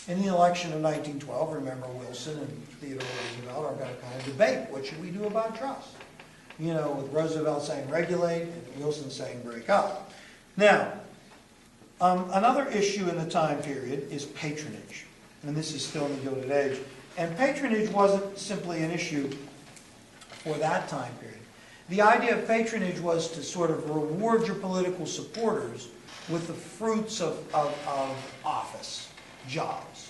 In the election of 1912, remember Wilson and Theodore Roosevelt are going to kind of debate, what should we do about trust? You know, with Roosevelt saying regulate and Wilson saying break up. Now, another issue in the time period is patronage. And this is still in the Gilded Age. And patronage wasn't simply an issue for that time period. The idea of patronage was to sort of reward your political supporters with the fruits of office, jobs.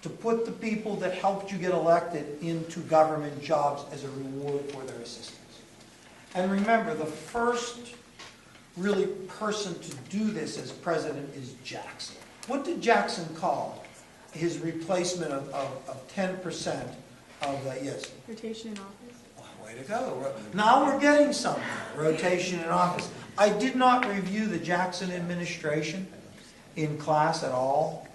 To put the people that helped you get elected into government jobs as a reward for their assistance. And remember, the first really person to do this as president is Jackson. What did Jackson call his replacement of 10% of the, yes? Rotation in office. Way to go. Now we're getting something. Rotation in office. I did not review the Jackson administration in class at all.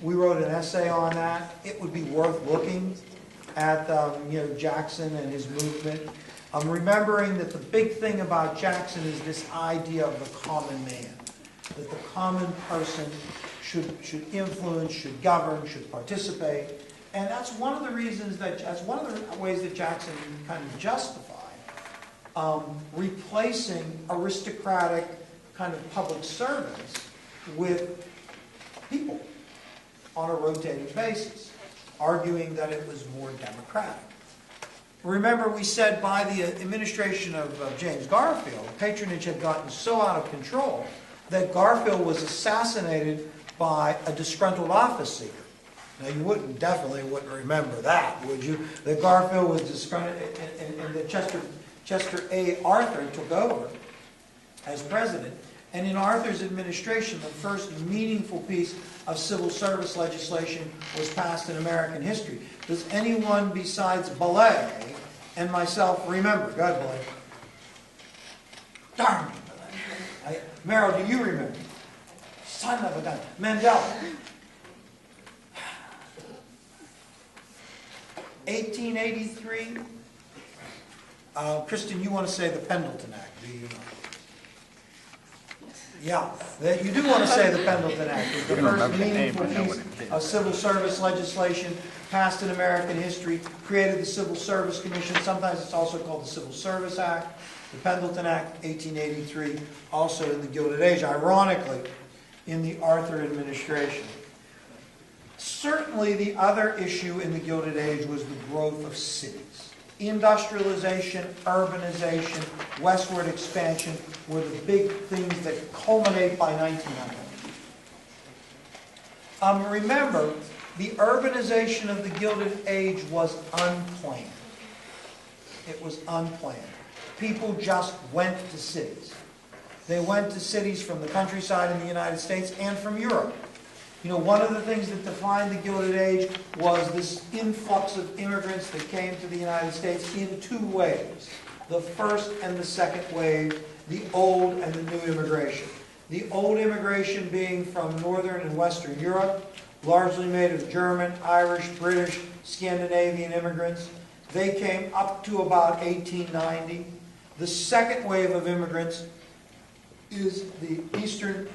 We wrote an essay on that. It would be worth looking at Jackson and his movement. Remembering that the big thing about Jackson is this idea of the common man. That the common person should influence, should govern, should participate. And that's one of the reasons that's one of the ways that Jackson kind of justified replacing aristocratic kind of public servants with people on a rotating basis, arguing that it was more democratic. Remember, we said by the administration of James Garfield, patronage had gotten so out of control that Garfield was assassinated by a disgruntled office seeker. Now, you definitely wouldn't remember that, would you? That Garfield was disgruntled, and that Chester A. Arthur took over as president. And in Arthur's administration, the first meaningful piece of civil service legislation was passed in American history. Does anyone besides Belay and myself remember? Go ahead, Belay. Darn me, Belay. Merrill, do you remember? Son of a gun. Mandela. 1883. Kristen, you want to say the Pendleton Act, do you know? Yeah, you do want to say the Pendleton Act. It's the first meaningful piece of civil service legislation passed in American history, created the Civil Service Commission. Sometimes it's also called the Civil Service Act. The Pendleton Act, 1883, also in the Gilded Age, ironically, in the Arthur administration. Certainly the other issue in the Gilded Age was the growth of cities. Industrialization, urbanization, westward expansion were the big things that culminate by 1900. Remember, the urbanization of the Gilded Age was unplanned. It was unplanned. People just went to cities. They went to cities from the countryside in the United States and from Europe. You know, one of the things that defined the Gilded Age was this influx of immigrants that came to the United States in two waves. The first and the second wave, the old and the new immigration. The old immigration being from Northern and Western Europe, largely made of German, Irish, British, Scandinavian immigrants. They came up to about 1890. The second wave of immigrants is the Eastern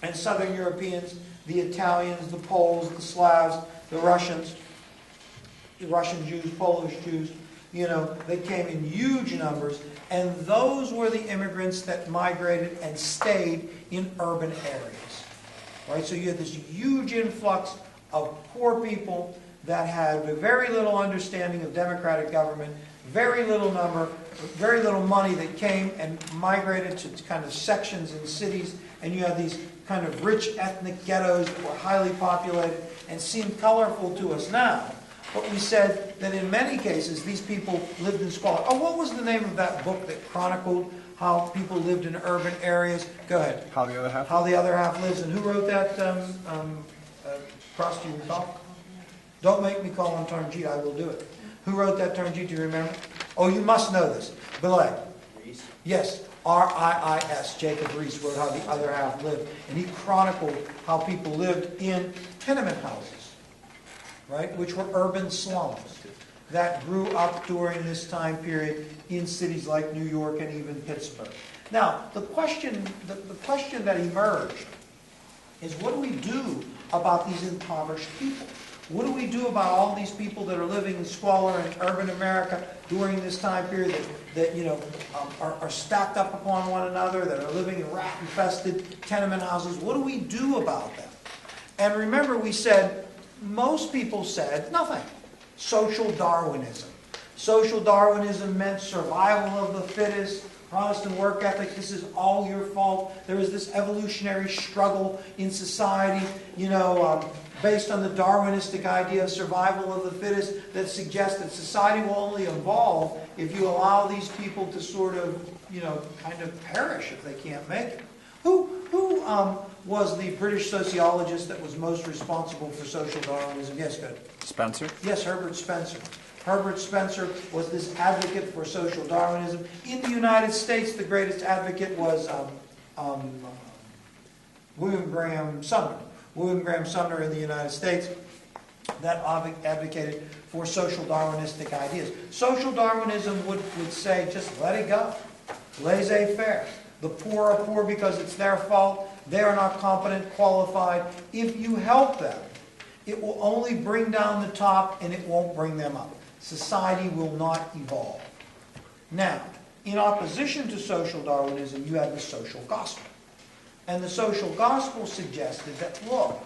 and Southern Europeans, the Italians, the Poles, the Slavs, the Russians, the Russian Jews, Polish Jews, they came in huge numbers, and those were the immigrants that migrated and stayed in urban areas. Right? So you had this huge influx of poor people that had very little understanding of democratic government, very little money that came and migrated to kind of sections in cities, and you had these kind of rich ethnic ghettos that were highly populated and seem colorful to us now. But we said that in many cases, these people lived in squalor. Oh, what was the name of that book that chronicled how people lived in urban areas? Go ahead. How the Other Half? How the Other Half Lives. And who wrote that? Cross, do you recall? Don't make me call on Tarnjit, I will do it. Who wrote that, Tarnjit, do you remember? Oh, you must know this. Belay. Rees. Yes. R-I-I-S, Jacob Riis, wrote How the Other Half Lived. And he chronicled how people lived in tenement houses, right, which were urban slums that grew up during this time period in cities like New York and even Pittsburgh. Now, the question that emerged is, what do we do about these impoverished people? What do we do about all these people that are living in squalor in urban America during this time period that are stacked up upon one another, that are living in rat-infested tenement houses? What do we do about them? And remember, we said, most people said nothing. Social Darwinism. Social Darwinism meant survival of the fittest, Protestant work ethic, this is all your fault. There is this evolutionary struggle in society, based on the Darwinistic idea of survival of the fittest that suggests that society will only evolve if you allow these people to sort of, kind of perish if they can't make it. Who was the British sociologist that was most responsible for social Darwinism? Yes, good. Spencer? Yes, Herbert Spencer. Herbert Spencer was this advocate for social Darwinism. In the United States, the greatest advocate was William Graham Sumner. William Graham Sumner in the United States that advocated for social Darwinistic ideas. Social Darwinism would say, just let it go. Laissez-faire. The poor are poor because it's their fault. They are not competent, qualified. If you help them, it will only bring down the top and it won't bring them up. Society will not evolve. Now, in opposition to social Darwinism, you have the social gospel. And the social gospel suggested that, look,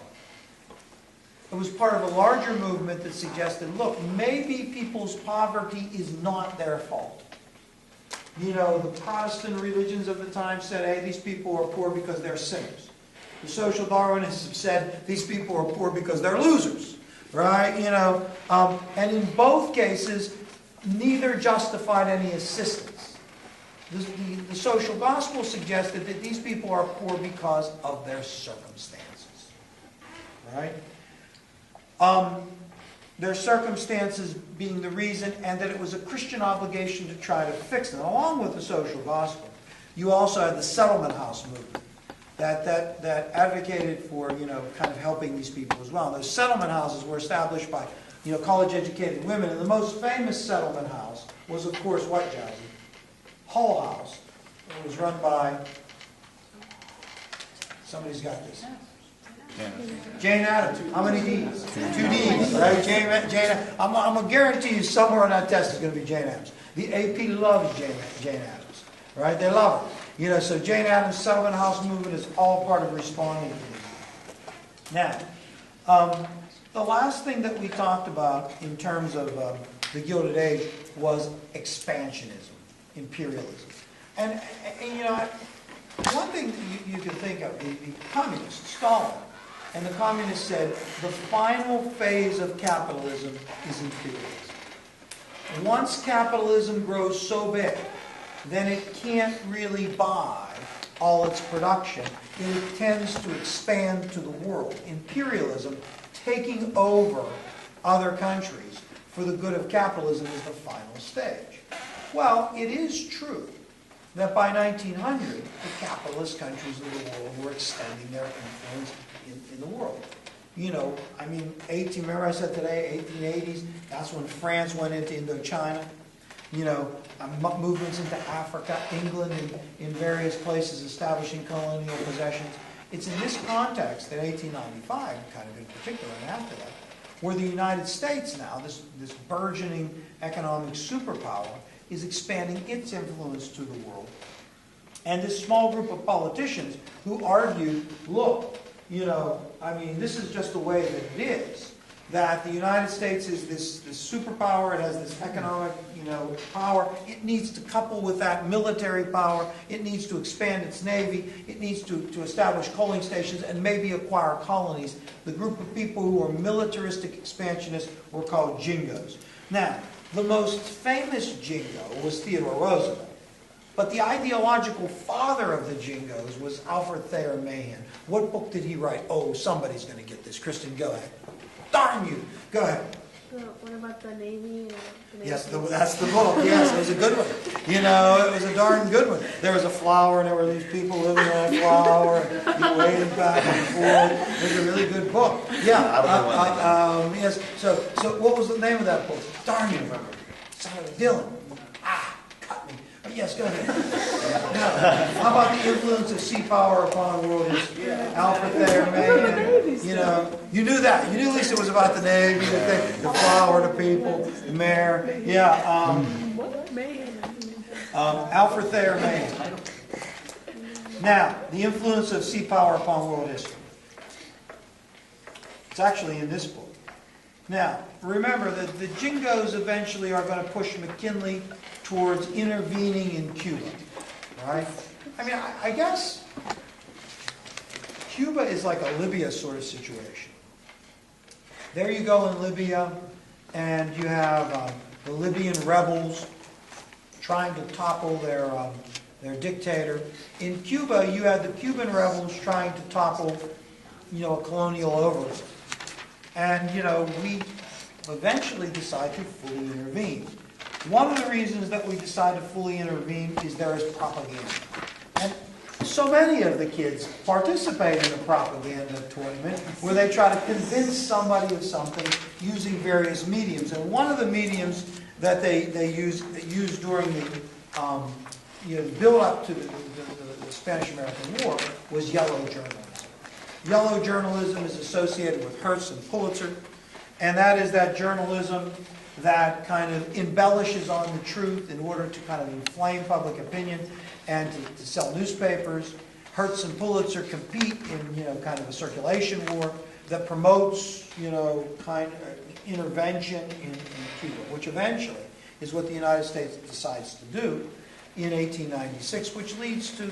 it was part of a larger movement that suggested, look, maybe people's poverty is not their fault. The Protestant religions of the time said, hey, these people are poor because they're sinners. The social Darwinism said, these people are poor because they're losers. Right? And in both cases, neither justified any assistance. The social gospel suggested that these people are poor because of their circumstances. Right? Their circumstances being the reason, and that it was a Christian obligation to try to fix them. Along with the social gospel, you also had the settlement house movement that advocated for, kind of helping these people as well. And those settlement houses were established by, college-educated women. And the most famous settlement house was, of course, what, Jazzy? Hull House. It was run by, somebody's got this. Jane Addams. How many D's? Two D's, right? Jane I'm going to guarantee you somewhere on that test is going to be Jane Addams. The AP loves Jane Addams, right? They love her. So Jane Addams' settlement house movement is all part of responding to this. Now, the last thing that we talked about in terms of the Gilded Age was expansionism, imperialism. And one thing that you can think of, the communists, Stalin, and the communists said the final phase of capitalism is imperialism. Once capitalism grows so big, then it can't really buy all its production. It tends to expand to the world. Imperialism, taking over other countries for the good of capitalism, is the final stage. Well, it is true that by 1900, the capitalist countries of the world were extending their influence in the world. Remember I said today, 1880s, that's when France went into Indochina. Movements into Africa, England, in various places establishing colonial possessions. It's in this context that 1895, kind of in particular, and after that, where the United States now, this burgeoning economic superpower, is expanding its influence to the world. And this small group of politicians who argued, look, this is just the way that it is. That the United States is this superpower, it has this economic, power. It needs to couple with that military power. It needs to expand its navy. It needs to establish coaling stations and maybe acquire colonies. The group of people who were militaristic expansionists were called Jingos. Now, the most famous Jingo was Theodore Roosevelt. But the ideological father of the Jingos was Alfred Thayer Mahan. What book did he write? Oh, somebody's going to get this. Kristen, go ahead. Darn you! Go ahead. What about the Navy? Yes, that's the book. Yes, it was a good one. It was a darn good one. There was a flower, and there were these people living on that flower, and you waited back and forth. It was a really good book. Yeah. Yes. So what was the name of that book? Darn you! Remember? Dylan. Cut me. Yes, go ahead. Now, how about the influence of sea power upon world history? Alfred Thayer Mahan, you knew that. You knew at least it was about the Navy, the flower, the people, the mayor. Yeah, Alfred Thayer Mahan. Now, the influence of sea power upon world history. It's actually in this book. Now, remember that the Jingos eventually are going to push McKinley towards intervening in Cuba, right? I mean, I guess Cuba is like a Libya sort of situation. There you go in Libya, and you have the Libyan rebels trying to topple their dictator. In Cuba, you had the Cuban rebels trying to topple, a colonial overlord. And, we eventually decide to fully intervene. One of the reasons that we decide to fully intervene is there is propaganda. And so many of the kids participate in the propaganda tournament where they try to convince somebody of something using various mediums. And one of the mediums that they used during the build-up to the Spanish-American War was yellow journalism. Yellow journalism is associated with Hearst and Pulitzer, and that is that journalism that kind of embellishes on the truth in order to kind of inflame public opinion and to sell newspapers. Hearst and Pulitzer compete in kind of a circulation war that promotes kind of intervention in Cuba, which eventually is what the United States decides to do in 1896, which leads to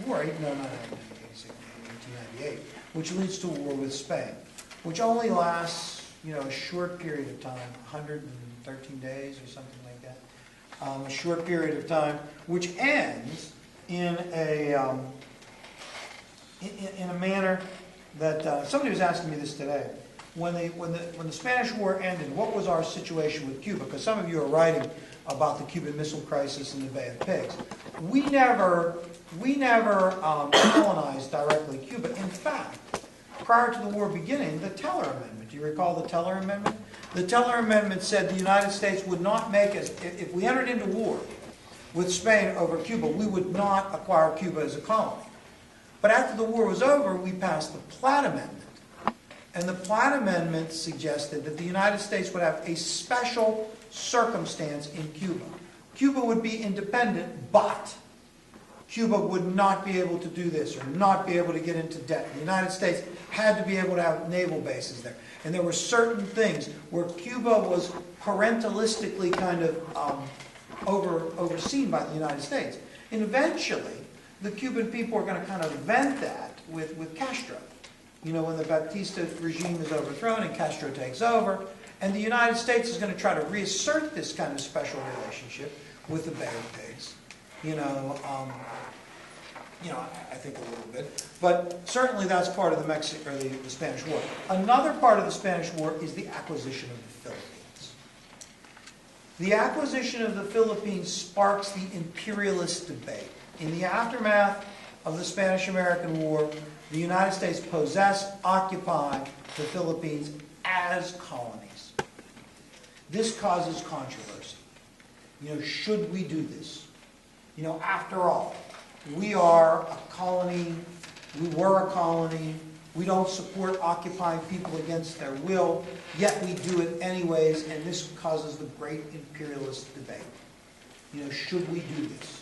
war. No, not 1898, which leads to war with Spain, which only lasts a short period of time, 113 days or something like that. A short period of time, which ends in a manner that somebody was asking me this today. When the Spanish War ended, what was our situation with Cuba? Because some of you are writing about the Cuban Missile Crisis and the Bay of Pigs. We never colonized directly Cuba. In fact, prior to the war beginning, the Teller Amendment. Do you recall the Teller Amendment? The Teller Amendment said the United States would not make us, if we entered into war with Spain over Cuba, we would not acquire Cuba as a colony. But after the war was over, we passed the Platt Amendment. And the Platt Amendment suggested that the United States would have a special circumstance in Cuba. Cuba would be independent, but Cuba would not be able to do this or not be able to get into debt. The United States had to be able to have naval bases there. And there were certain things where Cuba was parentalistically kind of overseen by the United States. And eventually, the Cuban people are going to kind of vent that with Castro. When the Batista regime is overthrown and Castro takes over, and the United States is going to try to reassert this kind of special relationship with the Bay of Pigs. I think a little bit. But certainly that's part of the Spanish War. Another part of the Spanish War is the acquisition of the Philippines. The acquisition of the Philippines sparks the imperialist debate. In the aftermath of the Spanish-American War, the United States possessed, occupied the Philippines as colonies. This causes controversy. Should we do this? After all, we are a colony, we were a colony, we don't support occupying people against their will, yet we do it anyways, and this causes the great imperialist debate. Should we do this?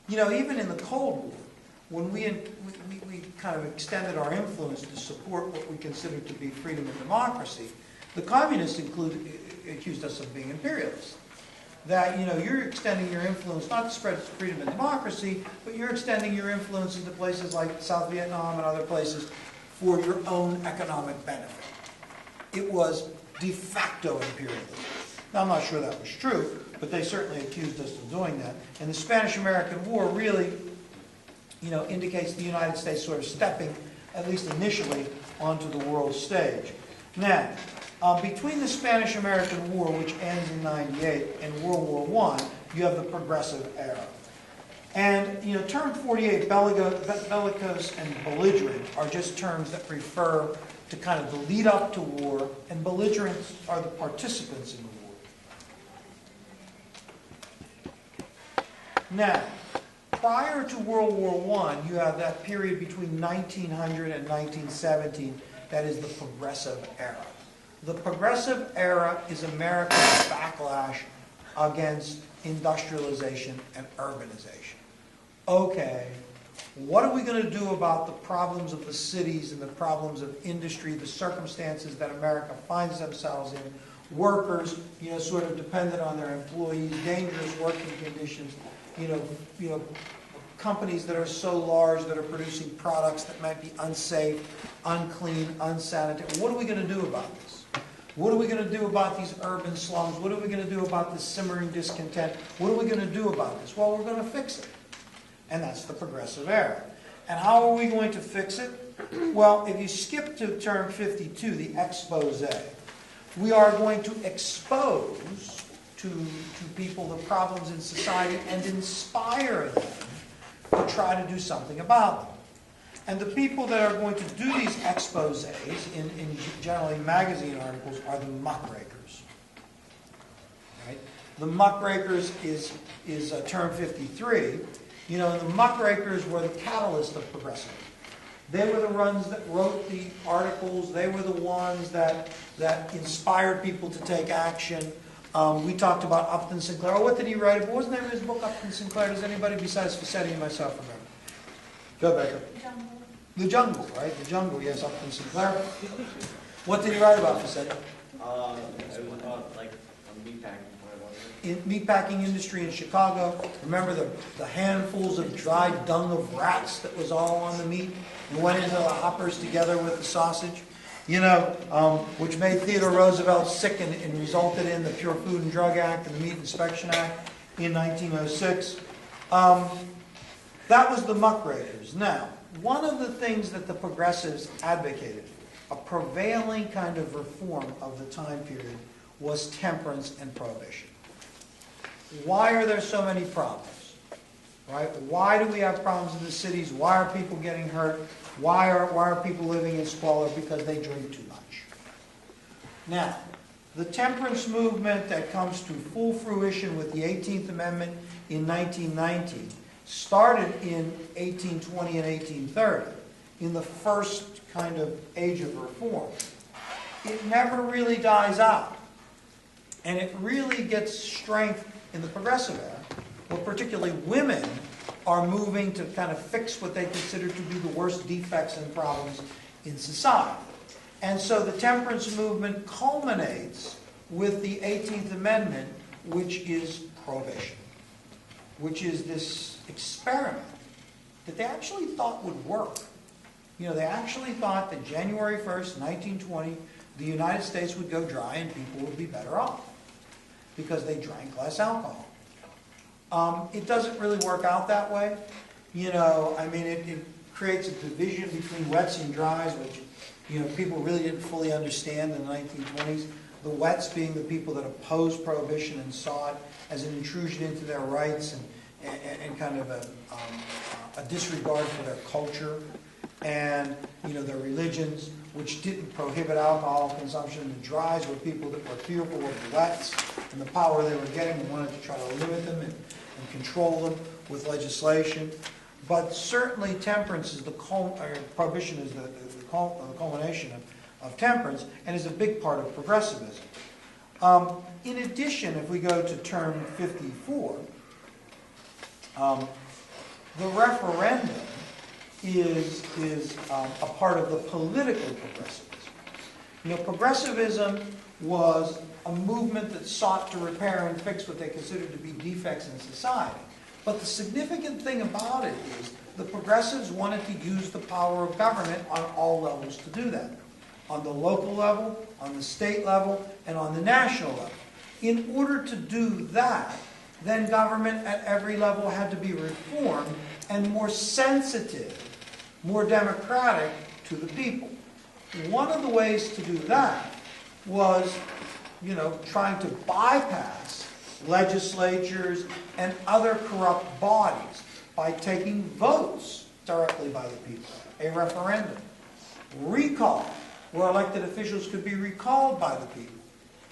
Even in the Cold War, when we kind of extended our influence to support what we considered to be freedom and democracy, the communists accused us of being imperialists. That, you're extending your influence not to spread freedom and democracy, but you're extending your influence into places like South Vietnam and other places for your own economic benefit. It was de facto imperialism. Now, I'm not sure that was true, but they certainly accused us of doing that. And the Spanish-American War really, indicates the United States sort of stepping, at least initially, onto the world stage. Now, between the Spanish-American War, which ends in 98, and World War I, you have the Progressive Era. And, term 48, bellicose and belligerent, are just terms that refer to kind of the lead up to war, and belligerents are the participants in the war. Now, prior to World War I, you have that period between 1900 and 1917 that is the Progressive Era. The Progressive Era is America's backlash against industrialization and urbanization. Okay, what are we going to do about the problems of the cities and the problems of industry, the circumstances that America finds themselves in, workers, sort of dependent on their employees, dangerous working conditions, companies that are so large that are producing products that might be unsafe, unclean, unsanitary. What are we going to do about this? What are we going to do about these urban slums? What are we going to do about this simmering discontent? What are we going to do about this? Well, we're going to fix it. And that's the Progressive Era. And how are we going to fix it? Well, if you skip to term 52, the expose, we are going to expose to people the problems in society and inspire them to try to do something about them. And the people that are going to do these exposés in generally magazine articles are the muckrakers. Right? The muckrakers is term 53. And the muckrakers were the catalyst of progressivism. They were the ones that wrote the articles. They were the ones that inspired people to take action. We talked about Upton Sinclair. Oh, what did he write? What was the name of his book, Upton Sinclair? Does anybody besides Facsetti and myself remember? Go, Baker. The Jungle, right? The Jungle, yes, Upton Sinclair. What did he write about, Facsetti? It was about, like, a meatpacking. Meatpacking industry in Chicago. Remember the handfuls of dried dung of rats that was all on the meat and went into the hoppers together with the sausage? Which made Theodore Roosevelt sick and resulted in the Pure Food and Drug Act and the Meat Inspection Act in 1906. That was the muckrakers. Now, one of the things that the progressives advocated, a prevailing kind of reform of the time period, was temperance and prohibition. Why are there so many problems? Right? Why do we have problems in the cities? Why are people getting hurt? Why are people living in squalor? Because they drink too much. Now, the temperance movement that comes to full fruition with the 18th Amendment in 1919 started in 1820 and 1830, in the first kind of age of reform. It never really dies out. And it really gets strength in the Progressive Era, where particularly women are moving to kind of fix what they consider to be the worst defects and problems in society. And so the temperance movement culminates with the 18th Amendment, which is prohibition, which is this experiment that they actually thought would work. They actually thought that January 1st, 1920, the United States would go dry and people would be better off because they drank less alcohol. It doesn't really work out that way. It creates a division between wets and dries, which, people really didn't fully understand in the 1920s. The wets being the people that opposed prohibition and saw it as an intrusion into their rights and kind of a disregard for their culture and, their religions, which didn't prohibit alcohol consumption. The dries were people that were fearful of the wets and the power they were getting and wanted to try to limit them and control them with legislation. But certainly temperance is prohibition is the culmination of temperance and is a big part of progressivism. In addition, if we go to term 54, the referendum is a part of the political progressivism. Progressivism was a movement that sought to repair and fix what they considered to be defects in society. But the significant thing about it is the progressives wanted to use the power of government on all levels to do that. On the local level, on the state level, and on the national level. In order to do that, then government at every level had to be reformed and more sensitive, more democratic to the people. One of the ways to do that was, trying to bypass legislatures and other corrupt bodies by taking votes directly by the people, a referendum. Recall, where elected officials could be recalled by the people.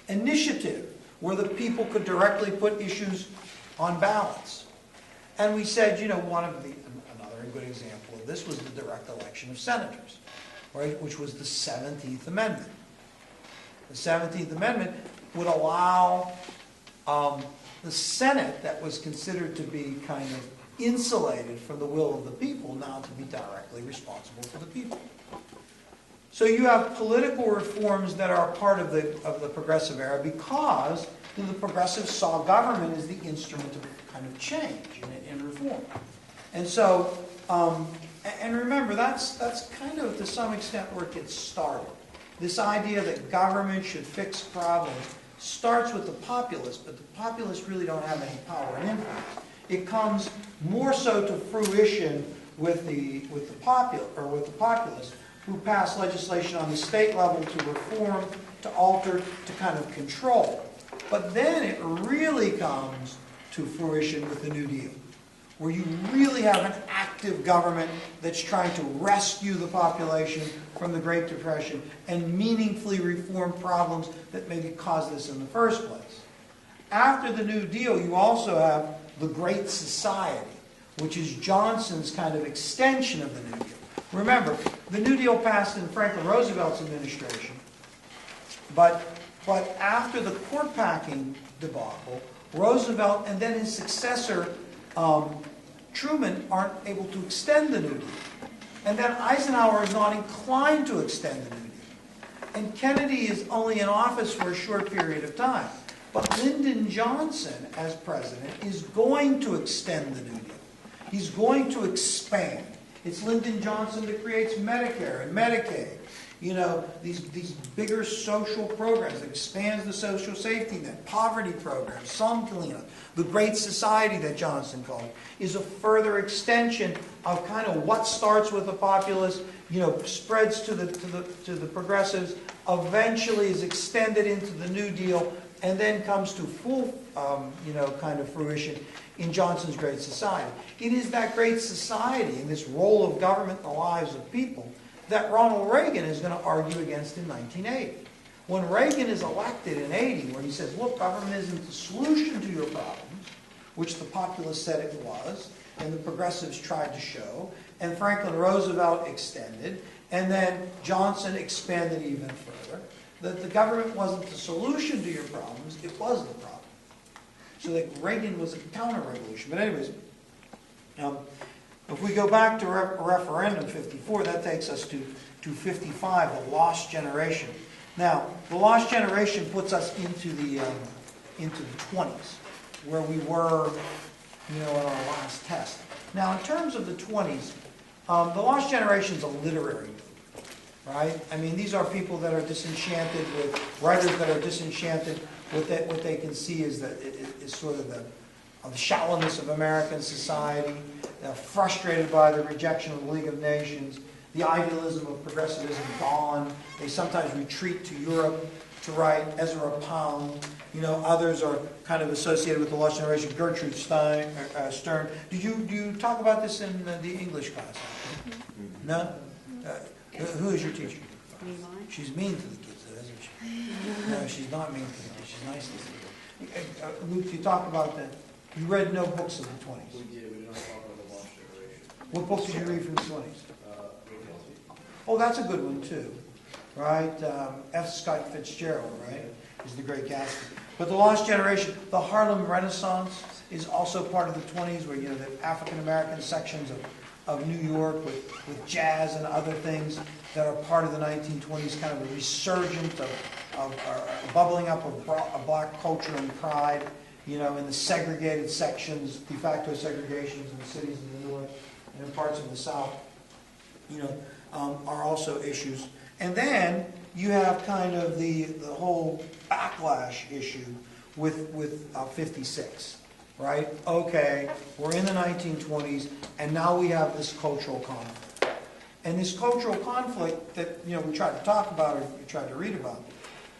Initiative, where the people could directly put issues on ballots. And we said, another good example of this was the direct election of senators, right, which was the 17th Amendment. The 17th Amendment would allow the Senate, that was considered to be kind of insulated from the will of the people, now to be directly responsible to the people. So you have political reforms that are part of the progressive era because the progressives saw government as the instrument of kind of change and reform. And so, and remember, that's kind of to some extent where it gets started. This idea that government should fix problems starts with the populace, but the populace really don't have any power and influence. It comes more so to fruition with the populace, who pass legislation on the state level to reform, to alter, to kind of control. But then it really comes to fruition with the New Deal, where you really have an active government that's trying to rescue the population from the Great Depression and meaningfully reform problems that maybe caused this in the first place. After the New Deal, you also have the Great Society, which is Johnson's kind of extension of the New Deal. Remember, the New Deal passed in Franklin Roosevelt's administration, but after the court packing debacle, Roosevelt and then his successor, Truman, aren't able to extend the New Deal. And then Eisenhower is not inclined to extend the New Deal. And Kennedy is only in office for a short period of time. But Lyndon Johnson, as president, is going to extend the New Deal. He's going to expand. It's Lyndon Johnson that creates Medicare and Medicaid. These bigger social programs that expands the social safety net, poverty programs, slum cleanup. The Great Society that Johnson called is a further extension of kind of what starts with the populace, spreads to the progressives, eventually is extended into the New Deal, and then comes to full, kind of fruition in Johnson's Great Society. It is that Great Society and this role of government in the lives of people that Ronald Reagan is going to argue against in 1980. When Reagan is elected in 80, where he says, look, government isn't the solution to your problems, which the populace said it was, and the progressives tried to show, and Franklin Roosevelt extended, and then Johnson expanded even further, that the government wasn't the solution to your problems, it was the problem. So that Reagan was a counter-revolution. But anyways, if we go back to referendum 54, that takes us to 55, the lost generation. Now, the lost generation puts us into the 20s, where we were, in our last test. Now, in terms of the 20s, the lost generation is a literary movement, right? I mean, these are people that are disenchanted with writers that are disenchanted with what they can see is sort of the shallowness of American society. They're frustrated by the rejection of the League of Nations, the idealism of progressivism gone. They sometimes retreat to Europe to write. Ezra Pound, others are kind of associated with the lost generation. Gertrude Stern. Do you talk about this in the English class? No? Who is your teacher? She's mean to the kids, isn't she? No, she's not mean to the kids. She's nice to the kids. Luke, you talk about that. You read no books of the 20s. We did. We did not talk about the lost generation. What books did you read from the 20s? Oh, that's a good one too, right? F. Scott Fitzgerald, right, is the Great Gatsby. But the Lost Generation, the Harlem Renaissance is also part of the 20s, where the African American sections of New York with jazz and other things that are part of the 1920s, kind of a resurgence of bubbling up of black culture and pride, in the segregated sections, de facto segregations in the cities of the North and in parts of the South, are also issues. And then you have kind of the whole backlash issue with 56, right? Okay, we're in the 1920s, and now we have this cultural conflict. And this cultural conflict that we tried to talk about or we tried to read about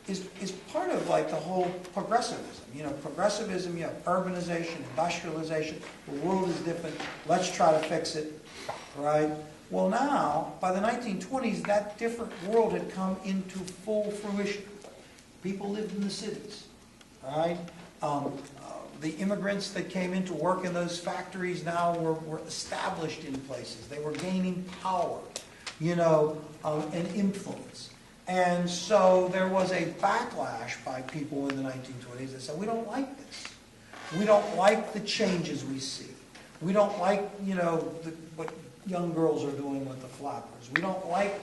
is part of like the whole progressivism. Progressivism, you have urbanization, industrialization, the world is different, let's try to fix it, right? Well now, by the 1920s, that different world had come into full fruition. People lived in the cities, right? The immigrants that came in to work in those factories now were established in places. They were gaining power, and influence. And so there was a backlash by people in the 1920s that said, we don't like this. We don't like the changes we see. We don't like, what young girls are doing with the flappers. We don't like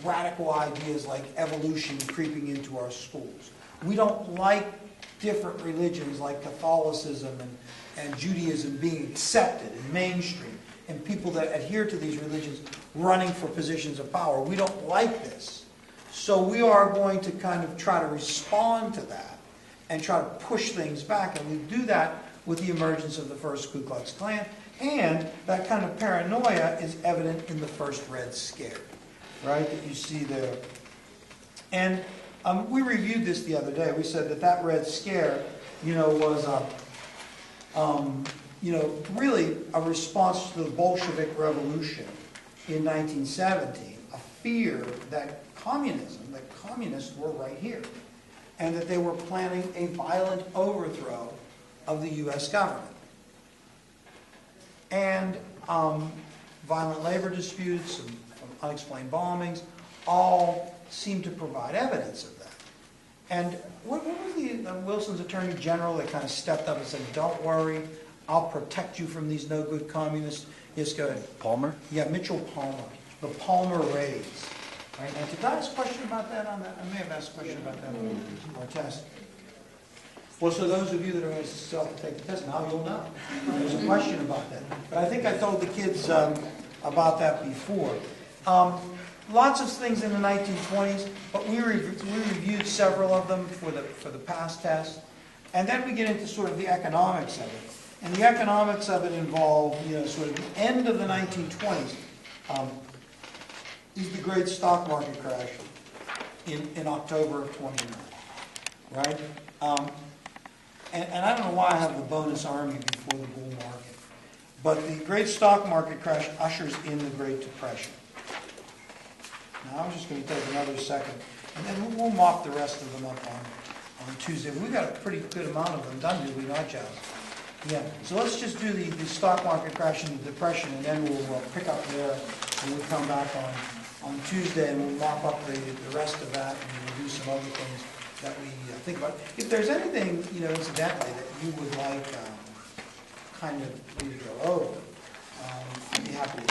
radical ideas like evolution creeping into our schools. We don't like different religions like Catholicism and Judaism being accepted and mainstream, and people that adhere to these religions running for positions of power. We don't like this. So we are going to kind of try to respond to that and try to push things back, and we do that with the emergence of the first Ku Klux Klan, and that kind of paranoia is evident in the first Red Scare, right, that you see there. And we reviewed this the other day. We said that Red Scare, was really a response to the Bolshevik Revolution in 1917, a fear that communists were right here, and that they were planning a violent overthrow of the U.S. government. And violent labor disputes and unexplained bombings all seem to provide evidence of that. And what was the Wilson's Attorney General that kind of stepped up and said, don't worry, I'll protect you from these no-good communists? Yes, go ahead. Palmer? Yeah, Mitchell Palmer. The Palmer raids. Right? Now, did I ask a question about that on that? I may have asked a question about that on our test. Well, so those of you that are going to self-take the test, now you'll know. There's a question about that. But I think I told the kids about that before. Lots of things in the 1920s, but we reviewed several of them for the past test. And then we get into sort of the economics of it. And the economics of it involve, sort of the end of the 1920s is the great stock market crash in October of 29, right? And I don't know why I have the bonus army before the bull market. But the great stock market crash ushers in the Great Depression. Now, I'm just going to take another second, and then we'll mop the rest of them up on Tuesday. We've got a pretty good amount of them done, do we not, John? Yeah. So let's just do the stock market crash and the depression, and then we'll pick up there, and we'll come back on Tuesday, and we'll mop up the rest of that, and we'll do some other things that we think about. If there's anything, incidentally, that you would like kind of me to go over, I'd be happy to